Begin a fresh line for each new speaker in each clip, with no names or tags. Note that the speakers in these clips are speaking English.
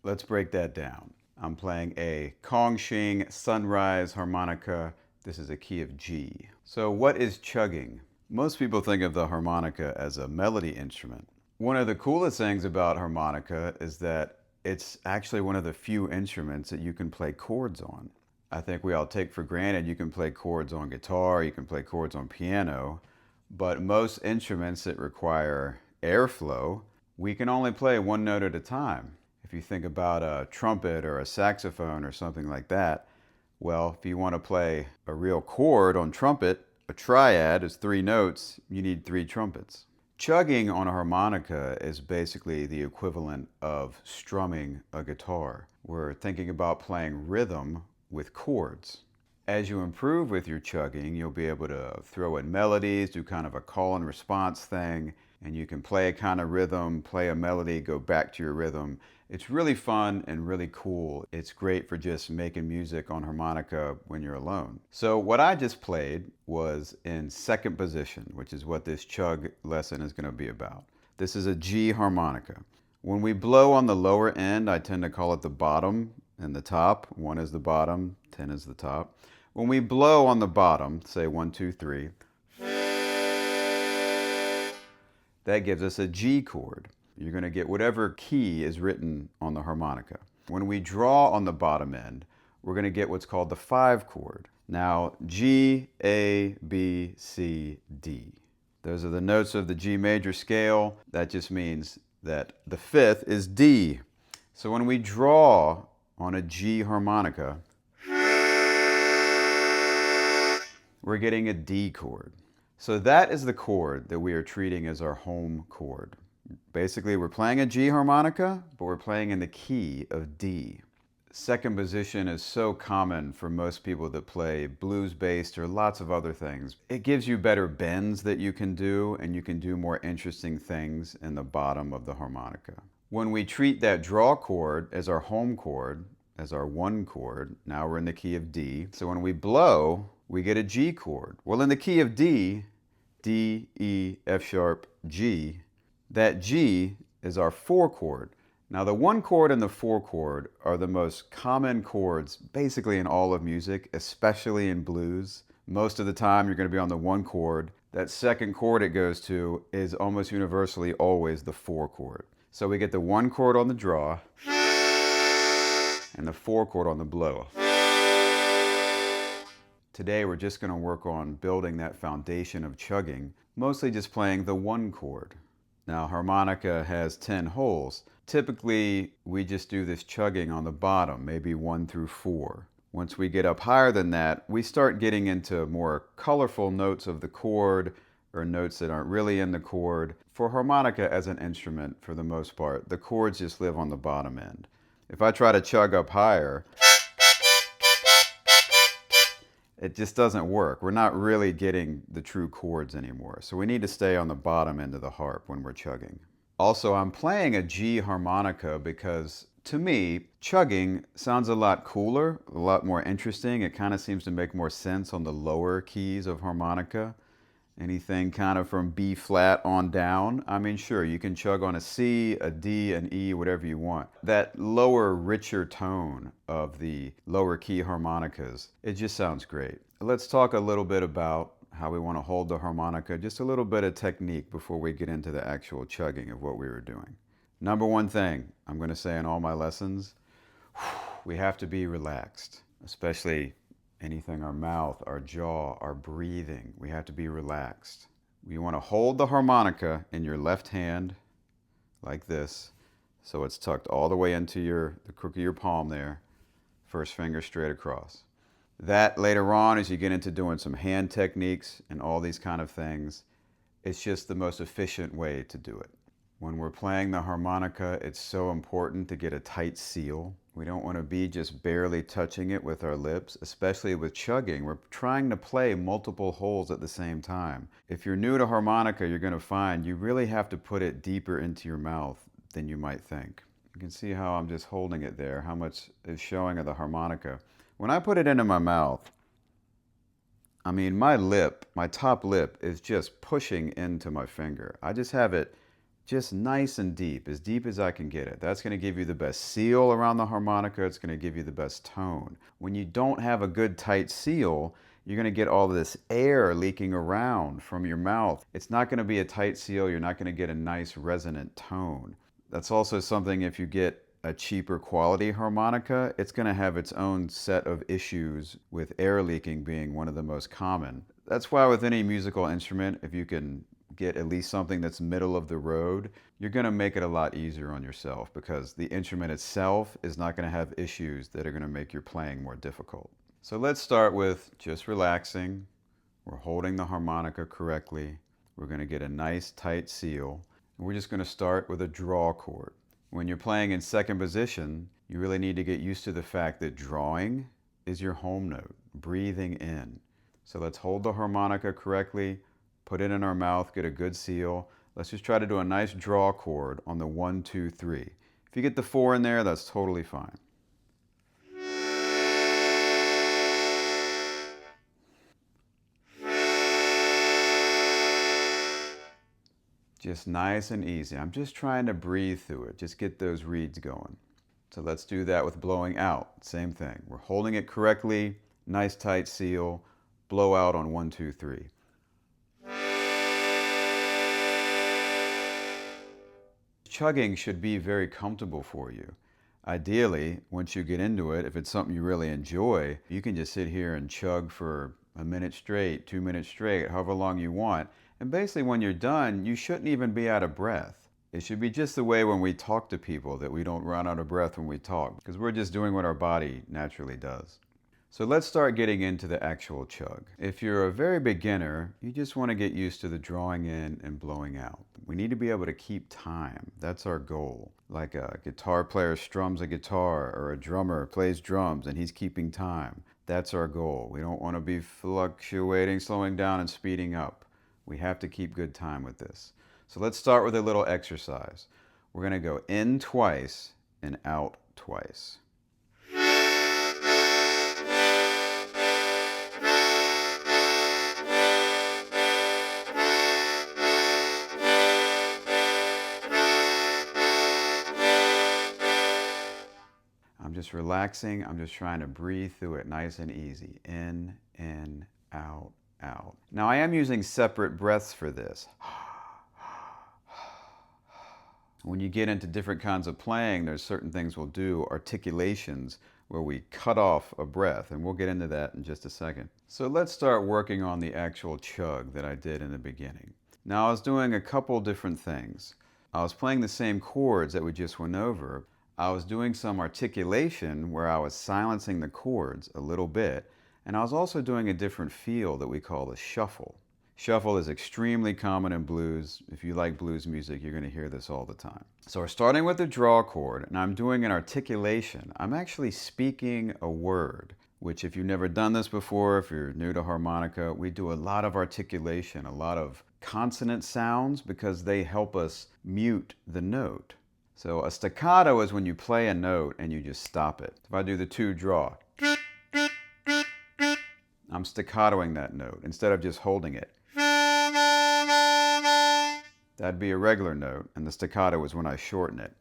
Let's break that down. I'm playing a Kongsheng Sunrise harmonica. This is a key of G. So what is chugging? Most people think of the harmonica as a melody instrument. One of the coolest things about harmonica is that it's actually one of the few instruments that you can play chords on. I think we all take for granted you can play chords on guitar, you can play chords on piano, but most instruments that require airflow, we can only play one note at a time. If you think about a trumpet or a saxophone or something like that, well, if you want to play a real chord on trumpet, a triad is 3 notes, you need 3 trumpets. Chugging on a harmonica is basically the equivalent of strumming a guitar. We're thinking about playing rhythm with chords. As you improve with your chugging, you'll be able to throw in melodies, do kind of a call and response thing, and you can play a kind of rhythm, play a melody, go back to your rhythm. It's really fun and really cool. It's great for just making music on harmonica when you're alone. So what I just played was in second position, which is what this chug lesson is going to be about. This is a G harmonica. When we blow on the lower end, I tend to call it the bottom and the top. 1 is the bottom, 10 is the top. When we blow on the bottom, say 1, 2, 3, that gives us a G chord. You're going to get whatever key is written on the harmonica. When we draw on the bottom end, we're going to get what's called the 5 chord. Now, G, A, B, C, D. Those are the notes of the G major scale. That just means that the 5th is D. So when we draw on a G harmonica, we're getting a D chord. So that is the chord that we are treating as our home chord. Basically, we're playing a G harmonica, but we're playing in the key of D. Second position is so common for most people that play blues-based or lots of other things. It gives you better bends that you can do, and you can do more interesting things in the bottom of the harmonica. When we treat that draw chord as our home chord, as our 1 chord, now we're in the key of D. So when we blow, we get a G chord. Well, in the key of D, D, E, F sharp, G, that G is our 4 chord. Now the 1 chord and the 4 chord are the most common chords basically in all of music, especially in blues. Most of the time you're going to be on the 1 chord. That second chord it goes to is almost universally always the 4 chord. So we get the 1 chord on the draw and the 4 chord on the blow. Today we're just going to work on building that foundation of chugging, mostly just playing the 1 chord. Now harmonica has 10 holes. Typically we just do this chugging on the bottom, maybe 1 through 4. Once we get up higher than that, we start getting into more colorful notes of the chord or notes that aren't really in the chord. For harmonica as an instrument, for the most part, the chords just live on the bottom end. If I try to chug up higher, it just doesn't work. We're not really getting the true chords anymore. So we need to stay on the bottom end of the harp when we're chugging. Also, I'm playing a G harmonica because, to me, chugging sounds a lot cooler, a lot more interesting. It kind of seems to make more sense on the lower keys of harmonica. Anything kind of from B flat on down. I mean, sure, you can chug on a C, a D, an E, whatever you want. That lower, richer tone of the lower key harmonicas, it just sounds great. Let's talk a little bit about how we want to hold the harmonica, just a little bit of technique before we get into the actual chugging of what we were doing. Number 1 thing I'm going to say in all my lessons, we have to be relaxed, especially anything, our mouth, our jaw, our breathing. We have to be relaxed. You want to hold the harmonica in your left hand like this, so it's tucked all the way into the crook of your palm there, first finger straight across. That later on, as you get into doing some hand techniques and all these kind of things, it's just the most efficient way to do it. When we're playing the harmonica, it's so important to get a tight seal. We don't want to be just barely touching it with our lips, especially with chugging. We're trying to play multiple holes at the same time. If you're new to harmonica, you're going to find you really have to put it deeper into your mouth than you might think. You can see how I'm just holding it there, how much is showing of the harmonica. When I put it into my mouth, I mean, my top lip is just pushing into my finger. I just have it just nice and deep as I can get it. That's going to give you the best seal around the harmonica. It's going to give you the best tone. When you don't have a good tight seal, you're going to get all this air leaking around from your mouth. It's not going to be a tight seal. You're not going to get a nice resonant tone. That's also something, if you get a cheaper quality harmonica, it's going to have its own set of issues, with air leaking being one of the most common. That's why with any musical instrument, if you can get at least something that's middle of the road, you're going to make it a lot easier on yourself, because the instrument itself is not going to have issues that are going to make your playing more difficult. So let's start with just relaxing. We're holding the harmonica correctly. We're going to get a nice tight seal. And we're just going to start with a draw chord. When you're playing in second position, you really need to get used to the fact that drawing is your home note, breathing in. So let's hold the harmonica correctly, put it in our mouth, get a good seal. Let's just try to do a nice draw chord on the 1, 2, 3. If you get the 4 in there, that's totally fine. Just nice and easy. I'm just trying to breathe through it. Just get those reeds going. So let's do that with blowing out. Same thing. We're holding it correctly, nice tight seal, blow out on 1, 2, 3. Chugging should be very comfortable for you. Ideally, once you get into it, if it's something you really enjoy, you can just sit here and chug for a minute straight, 2 minutes straight, however long you want. And basically when you're done, you shouldn't even be out of breath. It should be just the way when we talk to people, that we don't run out of breath when we talk, because we're just doing what our body naturally does. So let's start getting into the actual chug. If you're a very beginner, you just want to get used to the drawing in and blowing out. We need to be able to keep time. That's our goal. Like a guitar player strums a guitar, or a drummer plays drums and he's keeping time. That's our goal. We don't want to be fluctuating, slowing down and speeding up. We have to keep good time with this. So let's start with a little exercise. We're going to go in twice and out twice. I'm just relaxing. I'm just trying to breathe through it nice and easy. In, out, out. Now I am using separate breaths for this. When you get into different kinds of playing, there's certain things we'll do, articulations, where we cut off a breath, and we'll get into that in just a second. So let's start working on the actual chug that I did in the beginning. Now I was doing a couple different things. I was playing the same chords that we just went over. I was doing some articulation where I was silencing the chords a little bit, and I was also doing a different feel that we call the shuffle. Shuffle is extremely common in blues. If you like blues music, you're going to hear this all the time. So we're starting with the draw chord, and I'm doing an articulation. I'm actually speaking a word, which if you've never done this before, if you're new to harmonica, we do a lot of articulation, a lot of consonant sounds, because they help us mute the note. So a staccato is when you play a note and you just stop it. If I do the 2 draw, I'm staccatoing that note instead of just holding it. That'd be a regular note, and the staccato is when I shorten it.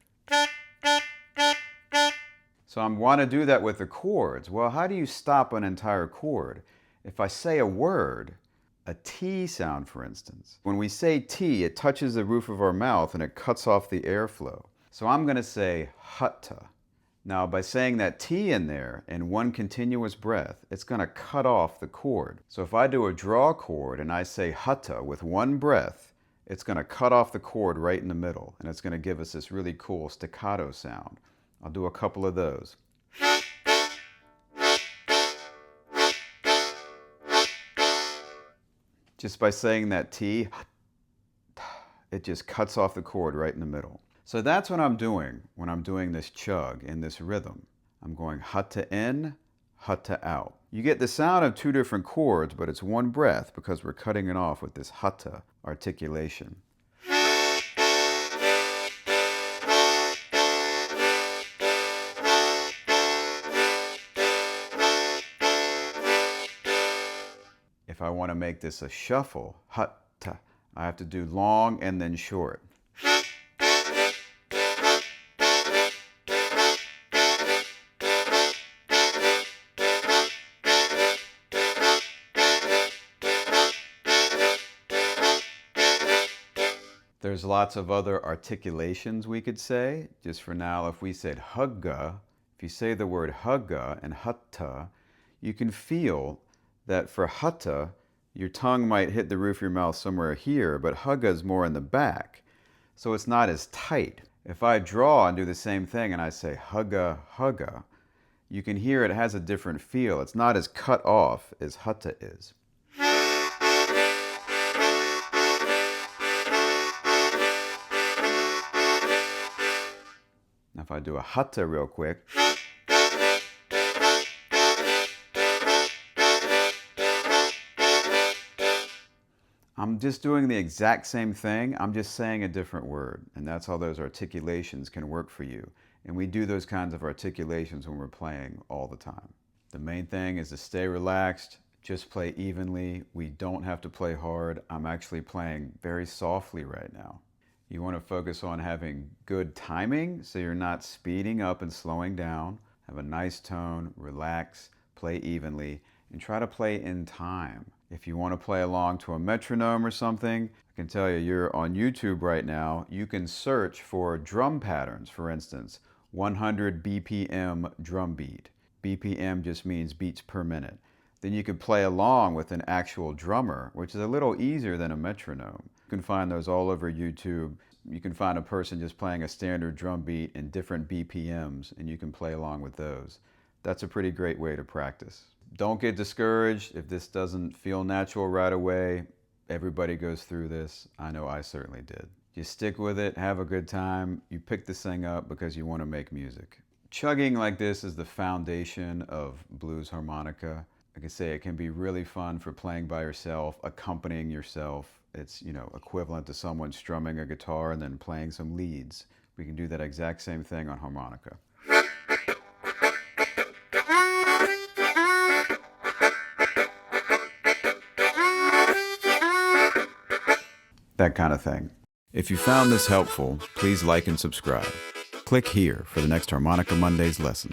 So I want to do that with the chords. Well, how do you stop an entire chord? If I say a word, a T sound for instance, when we say T, it touches the roof of our mouth and it cuts off the airflow. So I'm going to say hutta. Now by saying that T in there in one continuous breath, it's going to cut off the chord. So if I do a draw chord and I say hutta with one breath, it's going to cut off the chord right in the middle, and it's going to give us this really cool staccato sound. I'll do a couple of those. Just by saying that T, it just cuts off the chord right in the middle. So that's what I'm doing when I'm doing this chug in this rhythm. I'm going hutta in, hutta out. You get the sound of 2 different chords, but it's one breath because we're cutting it off with this hutta articulation. If I want to make this a shuffle, hutta, I have to do long and then short. There's lots of other articulations we could say. Just for now, if we said hugga, if you say the word hugga and hutta, you can feel that for hutta, your tongue might hit the roof of your mouth somewhere here, but hugga is more in the back. So it's not as tight. If I draw and do the same thing and I say hugga, hugga, you can hear it has a different feel. It's not as cut off as hutta is. Now if I do a hutta real quick, I'm just doing the exact same thing. I'm just saying a different word. And that's how those articulations can work for you. And we do those kinds of articulations when we're playing all the time. The main thing is to stay relaxed, just play evenly. We don't have to play hard. I'm actually playing very softly right now. You want to focus on having good timing so you're not speeding up and slowing down. Have a nice tone, relax, play evenly, and try to play in time. If you want to play along to a metronome or something, I can tell you, you're on YouTube right now, you can search for drum patterns, for instance, 100 BPM drum beat. BPM just means beats per minute. Then you can play along with an actual drummer, which is a little easier than a metronome. You can find those all over YouTube. You can find a person just playing a standard drum beat in different BPMs, and you can play along with those. That's a pretty great way to practice. Don't get discouraged if this doesn't feel natural right away. Everybody goes through this. I know I certainly did. Just stick with it, have a good time. You pick this thing up because you want to make music. Chugging like this is the foundation of blues harmonica. Like I say, it can be really fun for playing by yourself, accompanying yourself. It's, equivalent to someone strumming a guitar and then playing some leads. We can do that exact same thing on harmonica. That kind of thing. If you found this helpful, please like and subscribe. Click here for the next Harmonica Mondays lesson.